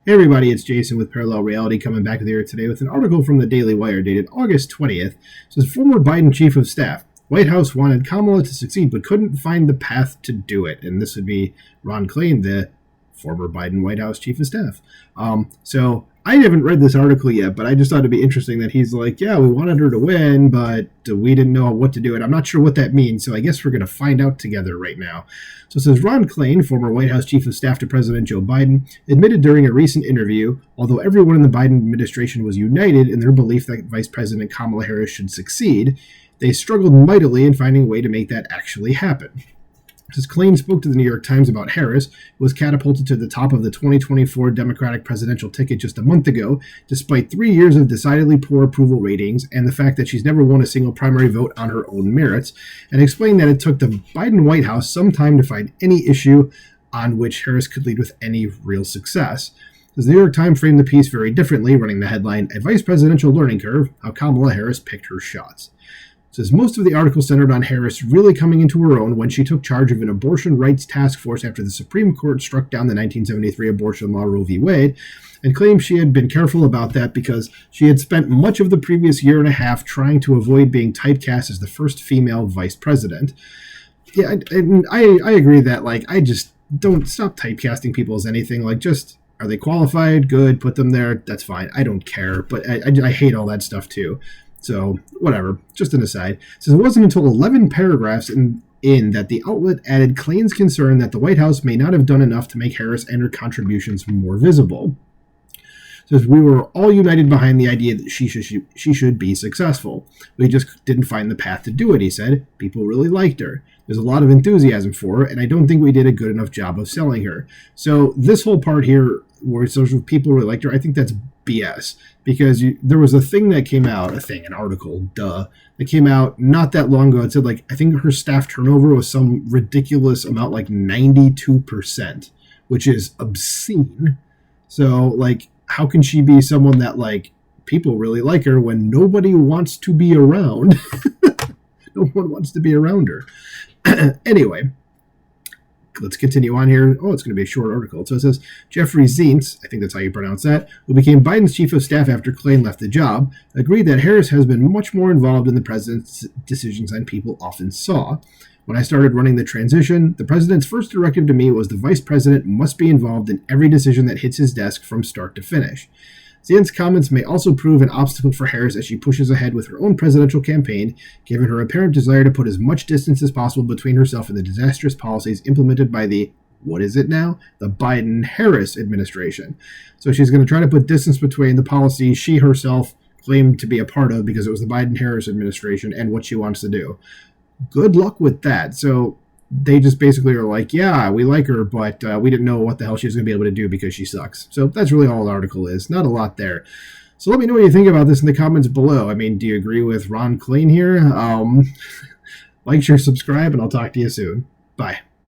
Hey everybody, it's Jason with Parallel Reality coming back with you today with an article from the Daily Wire dated August 20th. It says, former Biden chief of staff, White House wanted Kamala to succeed but couldn't find the path to do it. And this would be Ron Klain, the former Biden White House chief of staff. So I haven't read this article yet, but I just thought it'd be interesting that he's like, yeah, we wanted her to win, but we didn't know what to do. And I'm not sure what that means, so I guess we're going to find out together right now. So it says, Ron Klain, former White House chief of staff to President Joe Biden, admitted during a recent interview, although everyone in the Biden administration was united in their belief that Vice President Kamala Harris should succeed, they struggled mightily in finding a way to make that actually happen. As Klain spoke to the New York Times about Harris, who was catapulted to the top of the 2024 Democratic presidential ticket just a month ago, despite 3 years of decidedly poor approval ratings and the fact that she's never won a single primary vote on her own merits, and explained that it took the Biden White House some time to find any issue on which Harris could lead with any real success. The New York Times framed the piece very differently, running the headline, A Vice Presidential Learning Curve, How Kamala Harris Picked Her Shots. It says most of the article centered on Harris really coming into her own when she took charge of an abortion rights task force after the Supreme Court struck down the 1973 abortion law Roe v. Wade, and claimed she had been careful about that because she had spent much of the previous year and a half trying to avoid being typecast as the first female vice president. Yeah, and I agree that, I just don't stop typecasting people as anything. Just, are they qualified? Good, put them there. That's fine. I don't care, but I hate all that stuff too. So, whatever. Just an aside. It says it wasn't until 11 paragraphs in that the outlet added Klain's concern that the White House may not have done enough to make Harris and her contributions more visible. It says we were all united behind the idea that she should be successful. We just didn't find the path to do it, he said. People really liked her. There's a lot of enthusiasm for her, and I don't think we did a good enough job of selling her. So this whole part here where social people really liked her, I think that's BS. Because there was a thing that came out, an article, that came out not that long ago. It said, I think her staff turnover was some ridiculous amount, 92%, which is obscene. So, how can she be someone that, people really like her when nobody wants to be around? No one wants to be around her. Anyway, let's continue on here. Oh, it's going to be a short article. So it says, Jeffrey Zients, I think that's how you pronounce that, who became Biden's chief of staff after Klain left the job, agreed that Harris has been much more involved in the president's decisions than people often saw. When I started running the transition, the president's first directive to me was the vice president must be involved in every decision that hits his desk from start to finish. Zients' comments may also prove an obstacle for Harris as she pushes ahead with her own presidential campaign, given her apparent desire to put as much distance as possible between herself and the disastrous policies implemented by the, what is it now? The Biden-Harris administration. So she's going to try to put distance between the policies she herself claimed to be a part of because it was the Biden-Harris administration and what she wants to do. Good luck with that. So they just basically are like, yeah, we like her, but we didn't know what the hell she was going to be able to do because she sucks. So that's really all the article is. Not a lot there. So let me know what you think about this in the comments below. Do you agree with Ron Klain here? Like, share, subscribe, and I'll talk to you soon. Bye.